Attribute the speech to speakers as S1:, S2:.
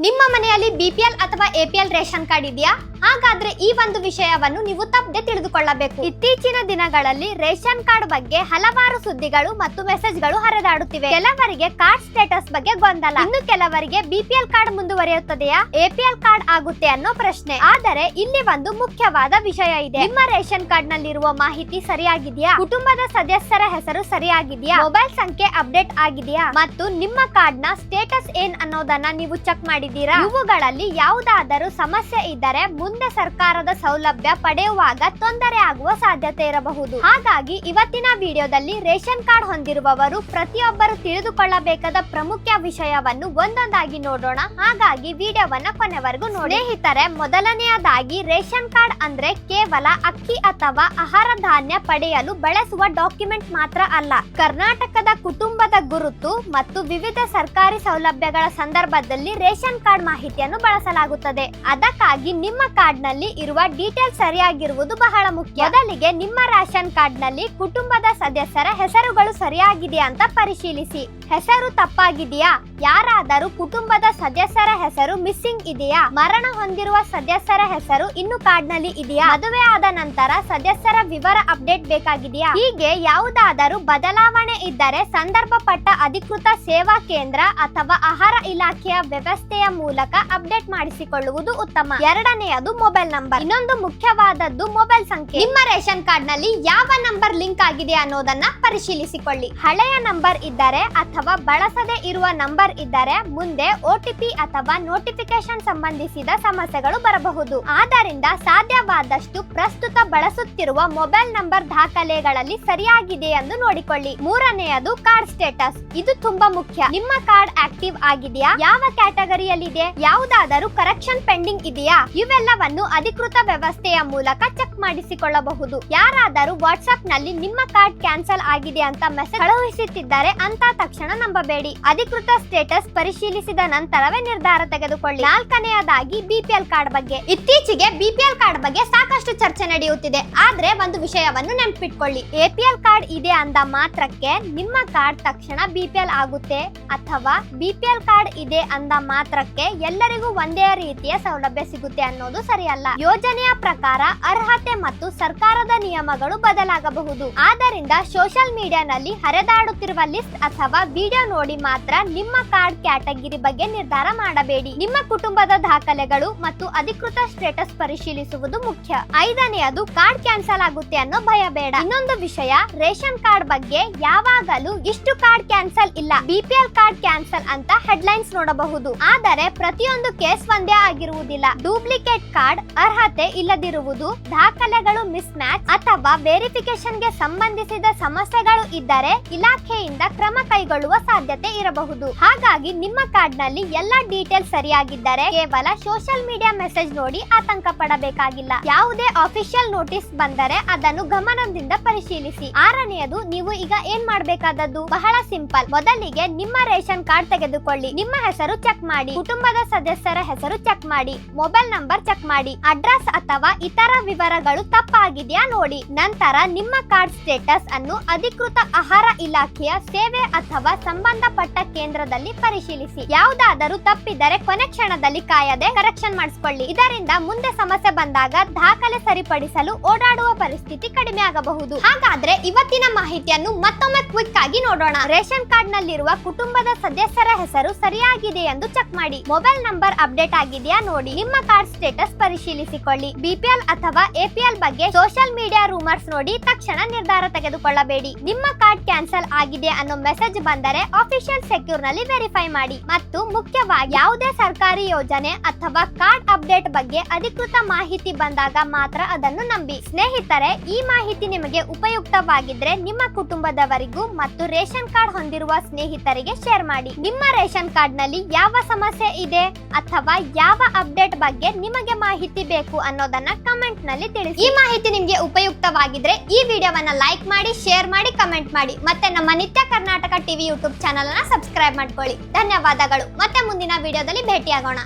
S1: ನಿಮ್ಮ ಮನೆಯಲ್ಲಿ ಬಿಪಿಎಲ್ ಅಥವಾ ಎಪಿಎಲ್ ರೇಷನ್ ಕಾರ್ಡ್ ಇದೆಯಾ? ಹಾಗಾದ್ರೆ ಈ ಒಂದು ವಿಷಯವನ್ನು ನೀವು ತಪ್ಪದೆ ತಿಳಿದುಕೊಳ್ಳಬೇಕು. ಇತ್ತೀಚಿನ ದಿನಗಳಲ್ಲಿ ರೇಷನ್ ಕಾರ್ಡ್ ಬಗ್ಗೆ ಹಲವಾರು ಸುದ್ದಿಗಳು ಮತ್ತು ಮೆಸೇಜ್ಗಳು ಹರಿದಾಡುತ್ತಿವೆ. ಕೆಲವರಿಗೆ ಕಾರ್ಡ್ ಸ್ಟೇಟಸ್ ಬಗ್ಗೆ ಗೊಂದಲ, ಇನ್ನು ಕೆಲವರಿಗೆ ಬಿಪಿಎಲ್ ಕಾರ್ಡ್ ಮುಂದುವರಿಯುತ್ತದೆಯಾ, ಎಪಿಎಲ್ ಕಾರ್ಡ್ ಆಗುತ್ತೆ ಅನ್ನೋ ಪ್ರಶ್ನೆ. ಆದರೆ ಇಲ್ಲಿ ಒಂದು ಮುಖ್ಯವಾದ ವಿಷಯ ಇದೆ. ನಿಮ್ಮ ರೇಷನ್ ಕಾರ್ಡ್ ನಲ್ಲಿರುವ ಮಾಹಿತಿ ಸರಿಯಾಗಿದೆಯಾ, ಕುಟುಂಬದ ಸದಸ್ಯರ ಹೆಸರು ಸರಿಯಾಗಿದೆಯಾ, ಮೊಬೈಲ್ ಸಂಖ್ಯೆ ಅಪ್ಡೇಟ್ ಆಗಿದೆಯಾ ಮತ್ತು ನಿಮ್ಮ ಕಾರ್ಡ್ ನ ಸ್ಟೇಟಸ್ ಏನ್ ಅನ್ನೋದನ್ನ ನೀವು ಚೆಕ್ ಮಾಡಿದ್ದೀರಾ? ಇವುಗಳಲ್ಲಿ ಯಾವುದಾದರೂ ಸಮಸ್ಯೆ ಇದ್ದರೆ ಮುಂದೆ ಸರ್ಕಾರದ ಸೌಲಭ್ಯ ಪಡೆಯುವಾಗ ತೊಂದರೆ ಆಗುವ ಸಾಧ್ಯತೆ ಇರಬಹುದು. ಹಾಗಾಗಿ ಇವತ್ತಿನ ವಿಡಿಯೋದಲ್ಲಿ ರೇಷನ್ ಕಾರ್ಡ್ ಹೊಂದಿರುವವರು ಪ್ರತಿಯೊಬ್ಬರು ತಿಳಿದುಕೊಳ್ಳಬೇಕಾದ ಪ್ರಮುಖ ವಿಷಯವನ್ನು ಒಂದೊಂದಾಗಿ ನೋಡೋಣ. ಹಾಗಾಗಿ ವಿಡಿಯೋವನ್ನ ಕೊನೆವರೆಗೂ ನೋಡಿ. ಸ್ನೇಹಿತರೆ, ಮೊದಲನೆಯದಾಗಿ ರೇಷನ್ ಕಾರ್ಡ್ ಅಂದ್ರೆ ಕೇವಲ ಅಕ್ಕಿ ಅಥವಾ ಆಹಾರ ಧಾನ್ಯ ಪಡೆಯಲು ಬಳಸುವ ಡಾಕ್ಯುಮೆಂಟ್ ಮಾತ್ರ ಅಲ್ಲ. ಕರ್ನಾಟಕದ ಕುಟುಂಬದ ಗುರುತು ಮತ್ತು ವಿವಿಧ ಸರ್ಕಾರಿ ಸೌಲಭ್ಯಗಳ ಸಂದರ್ಭದಲ್ಲಿ ರೇಷನ್ ಕಾರ್ಡ್ ಮಾಹಿತಿಯನ್ನು ಬಳಸಲಾಗುತ್ತದೆ. ಅದಕ್ಕಾಗಿ ನಿಮ್ಮ ಕಾರ್ಡ್ ನಲ್ಲಿ ಇರುವ ಡೀಟೇಲ್ ಸರಿಯಾಗಿರುವುದು ಬಹಳ ಮುಖ್ಯ. ಮೊದಲಿಗೆ ನಿಮ್ಮ ರೇಷನ್ ಕಾರ್ಡ್ ನಲ್ಲಿ ಕುಟುಂಬದ ಸದಸ್ಯರ ಹೆಸರುಗಳು ಸರಿಯಾಗಿದೆಯಾ ಅಂತ ಪರಿಶೀಲಿಸಿ. ಹೆಸರು ತಪ್ಪಾಗಿದೆಯಾ, ಯಾರಾದರೂ ಕುಟುಂಬದ ಸದಸ್ಯರ ಹೆಸರು ಮಿಸ್ಸಿಂಗ್ ಇದೆಯಾ, ಮರಣ ಹೊಂದಿರುವ ಸದಸ್ಯರ ಹೆಸರು ಇನ್ನು ಕಾರ್ಡ್ ನಲ್ಲಿ ಇದೆಯಾ, ಮದುವೆ ಆದ ನಂತರ ಸದಸ್ಯರ ವಿವರ ಅಪ್ಡೇಟ್ ಬೇಕಾಗಿದೆಯಾ, ಹೀಗೆ ಯಾವುದಾದರೂ ಬದಲಾವಣೆ ಇದ್ದರೆ ಸಂದರ್ಭಪಟ್ಟ ಅಧಿಕೃತ ಸೇವಾ ಕೇಂದ್ರ ಅಥವಾ ಆಹಾರ ಇಲಾಖೆಯ ವ್ಯವಸ್ಥೆಯ ಮೂಲಕ ಅಪ್ಡೇಟ್ ಮಾಡಿಸಿಕೊಳ್ಳುವುದು ಉತ್ತಮ. ಎರಡನೆಯದು ಮೊಬೈಲ್ ನಂಬರ್. ಇನ್ನೊಂದು ಮುಖ್ಯವಾದದ್ದು ಮೊಬೈಲ್ ಸಂಖ್ಯೆ. ನಿಮ್ಮ ರೇಷನ್ ಕಾರ್ಡ್ ನಲ್ಲಿ ಯಾವ ನಂಬರ್ ಲಿಂಕ್ ಆಗಿದೆ ಅನ್ನೋದನ್ನ ಪರಿಶೀಲಿಸಿಕೊಳ್ಳಿ. ಹಳೆಯ ನಂಬರ್ ಇದ್ದರೆ ಅಥವಾ ಬಳಸದೇ ಇರುವ ನಂಬರ್ ಇದ್ದರೆ ಮುಂದೆ OTP ಅಥವಾ ನೋಟಿಫಿಕೇಶನ್ ಸಂಬಂಧಿಸಿದ ಸಮಸ್ಯೆಗಳು ಬರಬಹುದು. ಆದ್ದರಿಂದ ಸಾಧ್ಯವಾದಷ್ಟು ಪ್ರಸ್ತುತ ಬಳಸುತ್ತಿರುವ ಮೊಬೈಲ್ ನಂಬರ್ ದಾಖಲೆಗಳಲ್ಲಿ ಸರಿಯಾಗಿದೆ ಎಂದು ನೋಡಿಕೊಳ್ಳಿ. ಮೂರನೆಯದು ಕಾರ್ಡ್ ಸ್ಟೇಟಸ್. ಇದು ತುಂಬಾ ಮುಖ್ಯ. ನಿಮ್ಮ ಕಾರ್ಡ್ ಆಕ್ಟಿವ್ ಆಗಿದೆಯಾ, ಯಾವ ಕ್ಯಾಟಗರಿಯಲ್ಲಿದೆ, ಯಾವುದಾದರೂ ಕರೆಕ್ಷನ್ ಪೆಂಡಿಂಗ್ ಇದೆಯಾ, ಇವೆಲ್ಲವನ್ನು ಅಧಿಕೃತ ವ್ಯವಸ್ಥೆಯ ಮೂಲಕ ಚೆಕ್ ಮಾಡಿಸಿಕೊಳ್ಳಬಹುದು. ಯಾರಾದರೂ ವಾಟ್ಸ್ಆಪ್ ನಲ್ಲಿ ನಿಮ್ಮ ಕಾರ್ಡ್ ಕ್ಯಾನ್ಸಲ್ ಆಗಿದೆ ಅಂತ ಮೆಸೇಜ್ ಕಳುಹಿಸುತ್ತಿದ್ದರೆ ಅಂತ ತಕ್ಷಣ ನಂಬಬೇಡಿ. ಅಧಿಕೃತ ಸ್ಟೇಟಸ್ ಪರಿಶೀಲಿಸಿದ ನಂತರವೇ ನಿರ್ಧಾರ ತೆಗೆದುಕೊಳ್ಳಿ. ನಾಲ್ಕನೆಯದಾಗಿ ಬಿಪಿಎಲ್ ಕಾರ್ಡ್ ಬಗ್ಗೆ. ಇತ್ತೀಚೆಗೆ ಬಿಪಿಎಲ್ ಕಾರ್ಡ್ ಬಗ್ಗೆ ಸಾಕಷ್ಟು ಚರ್ಚೆ ನಡೆಯುತ್ತಿದೆ. ಆದ್ರೆ ಒಂದು ವಿಷಯವನ್ನು ನೆನಪಿಟ್ಕೊಳ್ಳಿ, ಎಪಿಎಲ್ ಕಾರ್ಡ್ ಇದೆ ಅಂದ ಮಾತ್ರಕ್ಕೆ ನಿಮ್ಮ ಕಾರ್ಡ್ ತಕ್ಷಣ ಬಿಪಿಎಲ್ ಆಗುತ್ತೆ ಅಥವಾ ಬಿಪಿಎಲ್ ಕಾರ್ಡ್ ಇದೆ ಅಂದ ಮಾತ್ರಕ್ಕೆ ಎಲ್ಲರಿಗೂ ಒಂದೇ ರೀತಿಯ ಸೌಲಭ್ಯ ಸಿಗುತ್ತೆ ಅನ್ನೋದು ಸರಿಯಲ್ಲ. ಯೋಜನೆಯ ಪ್ರಕಾರ ಅರ್ಹತೆ ಮತ್ತು ಸರ್ಕಾರದ ನಿಯಮಗಳು ಬದಲಾಗಬಹುದು. ಆದ್ದರಿಂದ ಸೋಷಿಯಲ್ ಮೀಡಿಯಾನಲ್ಲಿ ಹರಿದಾಡುತ್ತಿರುವ ಲಿಸ್ಟ್ ಅಥವಾ ವಿಡಿಯೋ ನೋಡಿ ಮಾತ್ರ ನಿಮ್ಮ ಕಾರ್ಡ್ ಕ್ಯಾಟಗರಿ ಬಗ್ಗೆ ನಿರ್ಧಾರ ಮಾಡಬೇಡಿ. ನಿಮ್ಮ ಕುಟುಂಬದ ದಾಖಲೆಗಳು ಮತ್ತು ಅಧಿಕೃತ ಸ್ಟೇಟಸ್ ಪರಿಶೀಲಿಸುವುದು ಮುಖ್ಯ. ಐದನೆಯದು ಕಾರ್ಡ್ ಕ್ಯಾನ್ಸಲ್ ಆಗುತ್ತೆ ಅನ್ನೋ ಭಯ ಬೇಡ. ಇನ್ನೊಂದು ವಿಷಯ, ರೇಷನ್ ಕಾರ್ಡ್ ಬಗ್ಗೆ ಯಾವಾಗಲೂ ಇಷ್ಟು ಕಾರ್ಡ್ ಕ್ಯಾನ್ಸಲ್ ಇಲ್ಲ, ಬಿಪಿಎಲ್ ಕಾರ್ಡ್ ಕ್ಯಾನ್ಸಲ್ ಅಂತ ಹೆಡ್ಲೈನ್ಸ್ ನೋಡಬಹುದು. ಆದರೆ ಪ್ರತಿಯೊಂದು ಕೇಸ್ ಒಂದೇ ಆಗಿರುವುದಿಲ್ಲ. ಡೂಪ್ಲಿಕೇಟ್ ಕಾರ್ಡ್, ಅರ್ಹತೆ ಇಲ್ಲದಿರುವುದು, ದಾಖಲೆಗಳು ಮಿಸ್ ಮ್ಯಾಚ್ ಅಥವಾ ವೆರಿಫಿಕೇಶನ್ ಗೆ ಸಂಬಂಧಿಸಿದ ಸಮಸ್ಯೆಗಳು ಇದ್ದರೆ ಇಲಾಖೆಯಿಂದ ಕ್ರಮ ಕೈಗೊಳ್ಳುವ ಸಾಧ್ಯತೆ ಇರಬಹುದು. ಹಾಗಾಗಿ ನಿಮ್ಮ ಕಾರ್ಡ್ ನಲ್ಲಿ ಎಲ್ಲ ಡೀಟೇಲ್ ಸರಿಯಾಗಿದ್ದರೆ ಕೇವಲ ಸೋಷಿಯಲ್ ಮೀಡಿಯಾ ಮೆಸೇಜ್ ನೋಡಿ ಆತಂಕ ಪಡಬೇಕಾಗಿಲ್ಲ. ಯಾವುದೇ ಅಫಿಷಿಯಲ್ ನೋಟಿಸ್ ಬಂದರೆ ಅದನ್ನು ಗಮನದಿಂದ ಪರಿಶೀಲಿಸಿ. ಆರನೆಯದು, ನೀವು ಈಗ ಏನ್ ಮಾಡಬೇಕಾದದ್ದು ಬಹಳ ಸಿಂಪಲ್. ಮೊದಲಿಗೆ ನಿಮ್ಮ ರೇಷನ್ ಕಾರ್ಡ್ ತೆಗೆದುಕೊಳ್ಳಿ, ನಿಮ್ಮ ಹೆಸರು ಚೆಕ್ ಮಾಡಿ, ಕುಟುಂಬದ ಸದಸ್ಯರ ಹೆಸರು ಚೆಕ್ ಮಾಡಿ, ಮೊಬೈಲ್ ನಂಬರ್ ಚೆಕ್ ಮಾಡಿ, ಅಡ್ರೆಸ್ ಅಥವಾ ಇತರ ವಿವರಗಳು ತಪ್ಪಾಗಿದೆಯಾ ನೋಡಿ. ನಂತರ ನಿಮ್ಮ ಕಾರ್ಡ್ ಸ್ಟೇಟಸ್ ಅನ್ನು ಅಧಿಕೃತ ಆಹಾರ ಇಲಾಖೆಯ ಸೇವೆ ಅಥವಾ ಸಂಬಂಧಪಟ್ಟ ಕೇಂದ್ರದಲ್ಲಿ ಪರಿಶೀಲಿಸಿ. ಯಾವುದಾದರೂ ತಪ್ಪಿದ್ದರೆ ಕೊನೆ ಕ್ಷಣದಲ್ಲಿ ಕಾಯದೆ ಕರೆಕ್ಷನ್ ಮಾಡಿಸಿಕೊಳ್ಳಿ. ಇದರಿಂದ ಮುಂದೆ ಸಮಸ್ಯೆ ಬಂದಾಗ ದಾಖಲೆ ಸರಿಪಡಿಸಲು ಓಡಾಡುವ ಪರಿಸ್ಥಿತಿ ಕಡಿಮೆ ಆಗಬಹುದು. ಹಾಗಾದ್ರೆ ಇವತ್ತಿನ ಮಾಹಿತಿಯನ್ನು ಮತ್ತೊಮ್ಮೆ ಕ್ವಿಕ್ ಆಗಿ ನೋಡೋಣ. ರೇಷನ್ ಕಾರ್ಡ್ ನಲ್ಲಿರುವ ಕುಟುಂಬದ ಸದಸ್ಯರ ಹೆಸರು ಸರಿಯಾಗಿದೆ ಎಂದು ಚೆಕ್ ಮಾಡಿ. ಮೊಬೈಲ್ ನಂಬರ್ ಅಪ್ಡೇಟ್ ಆಗಿದೆಯಾ ನೋಡಿ. ನಿಮ್ಮ ಕಾರ್ಡ್ ಸ್ಟೇಟಸ್ ಪರಿಶೀಲಿಸಿಕೊಳ್ಳಿ. ಬಿಪಿಎಲ್ ಅಥವಾ ಎಪಿಎಲ್ ಬಗ್ಗೆ ಸೋಷಿಯಲ್ ಮೀಡಿಯಾ ರೂಮರ್ಸ್ ನೋಡಿ ತಕ್ಷಣ ನಿರ್ಧಾರ ತೆಗೆದುಕೊಳ್ಳಬೇಡಿ. ನಿಮ್ಮ ಕಾರ್ಡ್ ಕ್ಯಾನ್ಸಲ್ ಆಗಿದೆ ಅನ್ನೋ ಮೆಸೇಜ್ ಬಂದರೆ ಆಫಿಷಿಯಲ್ ಸೆಕ್ಯೂರ್ ನಲ್ಲಿ ವೆರಿಫೈ ಮಾಡಿ. ಮತ್ತು ಮುಖ್ಯವಾಗಿ ಯಾವುದೇ ಸರ್ಕಾರಿ ಯೋಜನೆ ಅಥವಾ ಕಾರ್ಡ್ ಅಪ್ಡೇಟ್ ಬಗ್ಗೆ ಅಧಿಕೃತ ಮಾಹಿತಿ ಬಂದಾಗ ಮಾತ್ರ ಅದನ್ನು ನಂಬಿ. ಸ್ನೇಹಿತರೆ, ಈ ಮಾಹಿತಿ ನಿಮಗೆ ಉಪಯುಕ್ತವಾಗಿದ್ರೆ ನಿಮ್ಮ ಕುಟುಂಬದವರಿಗೂ ಮತ್ತು ರೇಷನ್ ಕಾರ್ಡ್ ಹೊಂದಿರುವ ಸ್ನೇಹಿತರಿಗೆ ಶೇರ್ ಮಾಡಿ. ನಿಮ್ಮ ರೇಷನ್ ಕಾರ್ಡ್ ನಲ್ಲಿ ಯಾವ ಸಮಸ್ಯೆ ಇದೆ ಅಥವಾ ಯಾವ ಅಪ್ಡೇಟ್ ಬಗ್ಗೆ ನಿಮಗೆ ಮಾಹಿತಿ ಬೇಕು ಅನ್ನೋದನ್ನ ಕಮೆಂಟ್ ನಲ್ಲಿ ತಿಳಿಸಿ. ಈ ಮಾಹಿತಿ ನಿಮಗೆ ಉಪಯುಕ್ತವಾಗಿದ್ರೆ ಈ ವಿಡಿಯೋವನ್ನ ಲೈಕ್ ಮಾಡಿ, ಶೇರ್ ಮಾಡಿ, ಕಮೆಂಟ್ ಮಾಡಿ. ಮತ್ತೆ ನಮ್ಮ ನಿತ್ಯ ಕರ್ನಾಟಕ ಟಿವಿ ಯೂಟ್ಯೂಬ್ ಚಾನೆಲ್ ಅನ್ನ ಸಬ್ಸ್ಕ್ರೈಬ್ ಮಾಡ್ಕೊಳ್ಳಿ. ಧನ್ಯವಾದಗಳು. ಮತ್ತೆ ಮುಂದಿನ ವಿಡಿಯೋದಲ್ಲಿ ಭೇಟಿಯಾಗೋಣ.